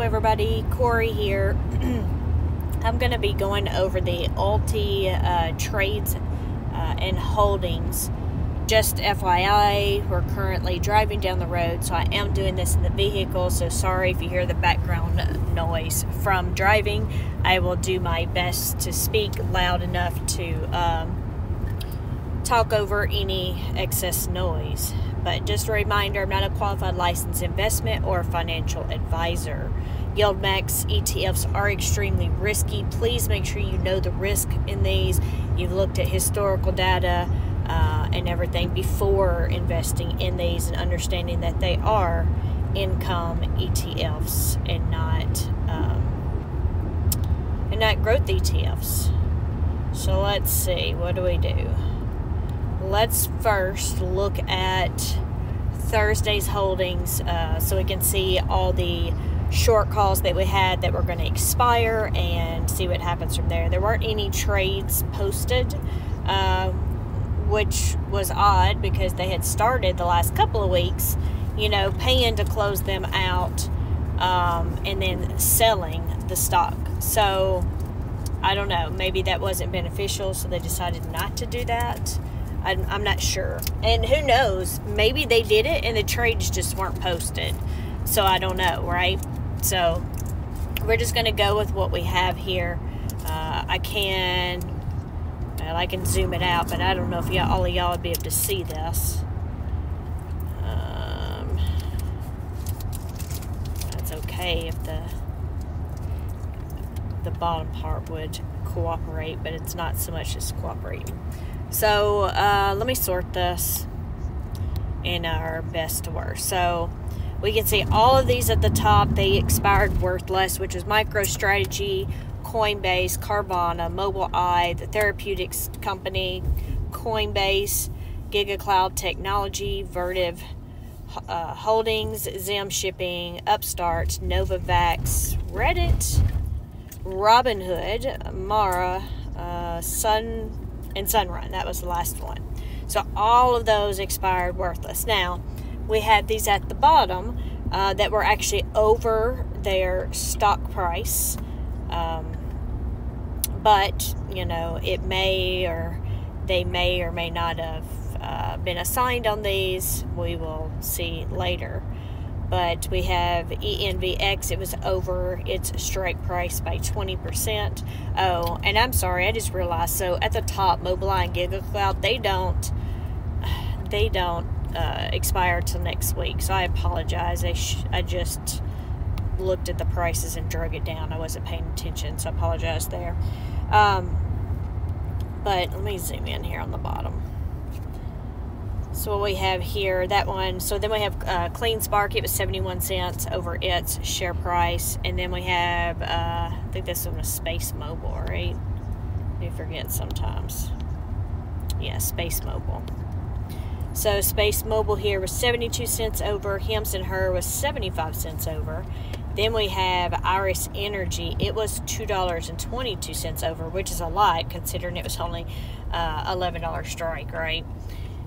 everybody, Corey here. I'm going to be going over the ULTY trades and holdings. Just FYI, we're currently driving down the road, so I am doing this in the vehicle, so sorry if you hear the background noise from driving. I will do my best to speak loud enough to talk over any excess noise. But just a reminder, I'm not a qualified licensed investment or financial advisor. YieldMax ETFs are extremely risky. Please make sure you know the risk in these. You've looked at historical data and everything before investing in these, and understanding that they are income ETFs and not growth ETFs. So let's see, what do we do? Let's first look at Thursday's holdings so we can see all the short calls that we had that were going to expire and see what happens from there. There weren't any trades posted, which was odd because they had started the last couple of weeks, paying to close them out and then selling the stock. So I don't know, maybe that wasn't beneficial, so they decided not to do that. I'm not sure. And who knows, maybe they did it and the trades just weren't posted. So I don't know, right? So we're just going to go with what we have here. I can zoom it out, but I don't know if all of y'all would be able to see this. That's okay if the bottom part would cooperate, but it's not so much as cooperating. So let me sort this in our best to worst. So we can see all of these at the top. They expired worthless, which is MicroStrategy, Coinbase, Carvana, Mobileye, the therapeutics company, Coinbase, GigaCloud Technology, Vertiv Holdings, Zim Shipping, Upstart, Novavax, Reddit, Robinhood, Mara, Sunrun. That was the last one. So all of those expired worthless. Now, we had these at the bottom that were actually over their stock price. But, it may or they may or may not have been assigned on these. We will see later. But we have ENVX. It was over its strike price by 20%. Oh, and I'm sorry, I just realized. So at the top, Mobileye and GigaCloud, they don't expire till next week. So I apologize. I just looked at the prices and drug it down. I wasn't paying attention, so I apologize there. But let me zoom in here on the bottom. So what we have here, that one. So then we have CleanSpark. It was 71 cents over its share price. And then we have, I think this one was Space Mobile, right? I forget sometimes. Yeah, Space Mobile. So Space Mobile here was 72 cents over. Hims and Her was 75 cents over. Then we have Iris Energy. It was $2.22 over, which is a lot considering it was only $11 strike, right?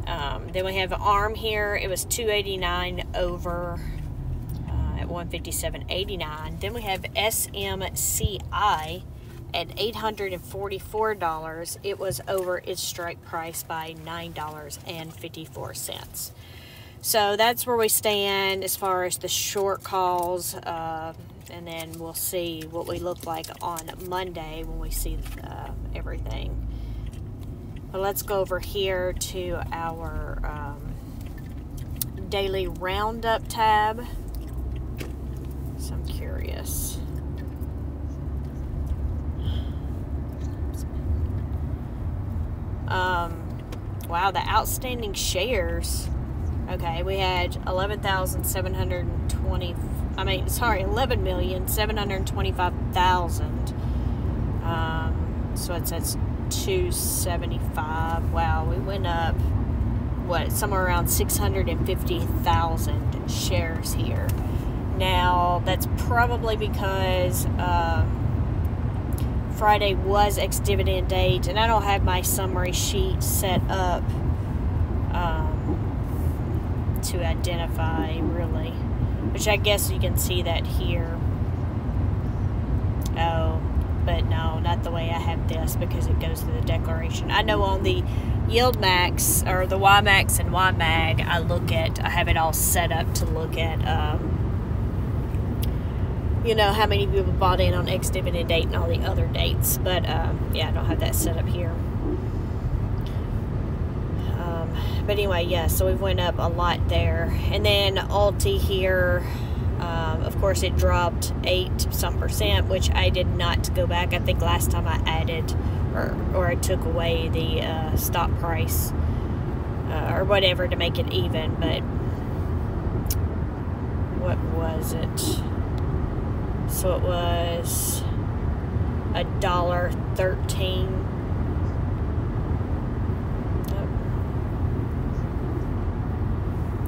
Then we have ARM here. It was $2.89 over at $157.89. Then we have SMCI at $844. It was over its strike price by $9.54. So that's where we stand as far as the short calls, and then we'll see what we look like on Monday when we see everything. But let's go over here to our daily roundup tab. So I'm curious. Wow, the outstanding shares. Okay, we had 11,725,000. So it says 275. Wow, we went up, somewhere around 650,000 shares here. Now, that's probably because Friday was ex-dividend date, and I don't have my summary sheet set up to identify, really, which I guess you can see that here. Oh, but no, not the way I have this, because it goes to the declaration. I know on the YieldMax, or the YieldMax and YMag, I have it all set up to look at, you know, how many people bought in on X dividend date and all the other dates. But, yeah, I don't have that set up here. But anyway, yeah, so we went up a lot there. And then ULTY here, of course, it dropped 8% which I did not go back. I think last time I added or I took away the stop price or whatever to make it even. But what was it? So it was $1.13.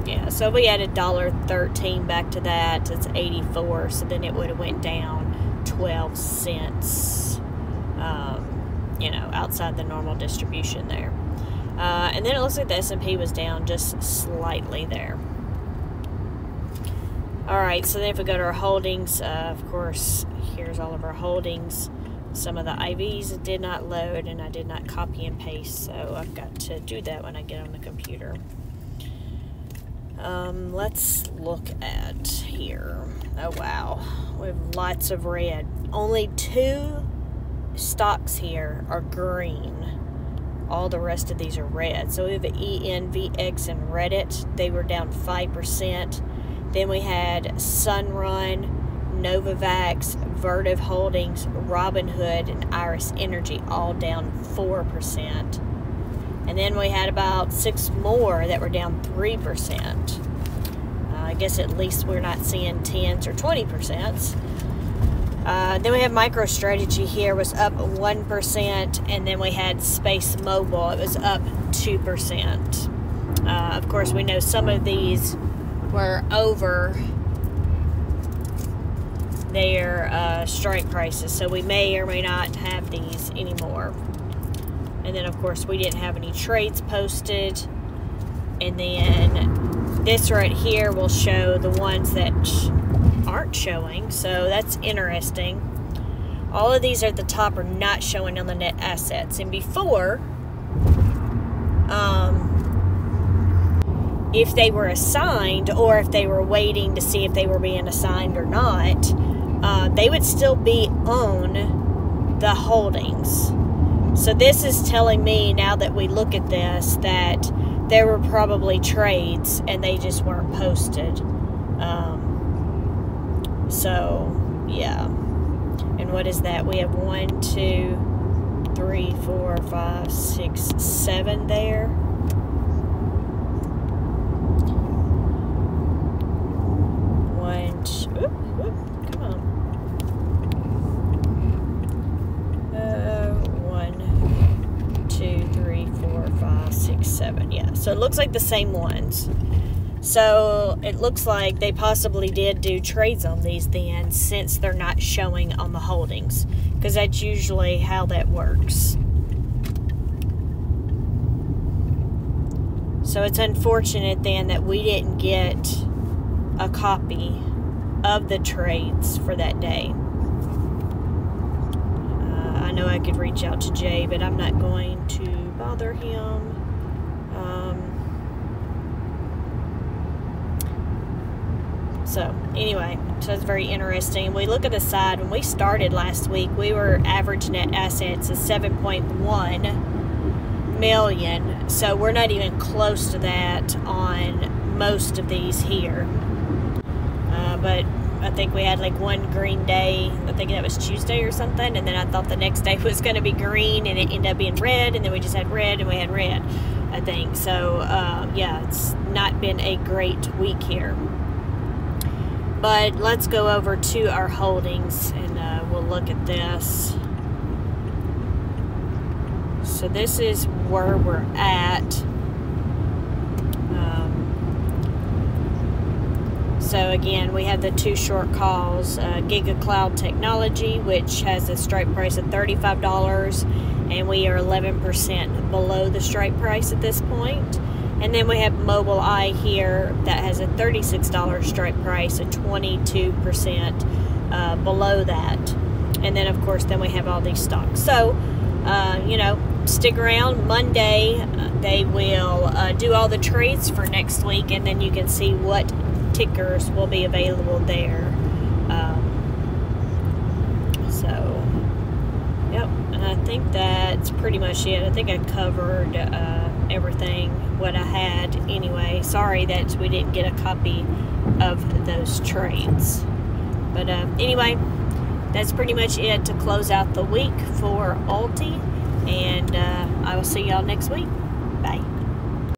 Yeah, so we added $1.13 back to that. It's 84. So then it would have went down 12 cents. You know, outside the normal distribution there. And then it looks like the S&P was down just slightly there. Alright, so then if we go to our holdings, of course, here's all of our holdings. Some of the IVs did not load, and I did not copy and paste, so I've got to do that when I get on the computer. Let's look at here. Oh, wow. We have lots of red. Only 2 stocks here are green. All the rest of these are red. So we have ENVX and Reddit. They were down 5%. Then we had Sunrun, Novavax, Vertiv Holdings, Robinhood, and Iris Energy all down 4%. And then we had about 6 more that were down 3%. I guess at least we're not seeing 10s or 20%. Then we have MicroStrategy here was up 1%, and then we had Space Mobile. It was up 2%. Of course, we know some of these were over their strike prices, so we may or may not have these anymore. And then, of course, we didn't have any trades posted. And then this right here will show the ones that aren't showing, so that's interesting. All of these at the top are not showing on the net assets. And before, if they were assigned, or if they were waiting to see if they were being assigned or not, they would still be on the holdings. So this is telling me, now that we look at this, that there were probably trades and they just weren't posted. So, yeah. And what is that? We have 1, 2, 3, 4, 5, 6, 7 there. Come on. 1, 2, 3, 4, 5, 6, 7. Yeah, so it looks like the same ones. So it looks like they possibly did do trades on these then, since they're not showing on the holdings, because that's usually how that works. So it's unfortunate then that we didn't get a copy of the trades for that day. I know I could reach out to Jay, but I'm not going to bother him. So anyway, so it's very interesting. We look at the side. When we started last week, we were average net assets of 7.1 million. So we're not even close to that on most of these here. But I think we had like one green day. I think that was Tuesday or something. And then I thought the next day was going to be green, and it ended up being red. And then we just had red, and we had red, I think. So, yeah, it's not been a great week here. But let's go over to our holdings, and we'll look at this. So this is where we're at. So again, we have the 2 short calls. Giga Cloud Technology, which has a strike price of $35, and we are 11% below the strike price at this point. And then we have Mobileye here that has a $36 strike price, at 22% below that. And then, of course, then we have all these stocks. So, you know, stick around. Monday, they will do all the trades for next week, and then you can see what tickers will be available there. So, yep. And I think that's pretty much it. I think I covered everything, what I had anyway. Sorry that we didn't get a copy of those trades. But anyway, that's pretty much it to close out the week for ULTY. And I will see y'all next week. Bye.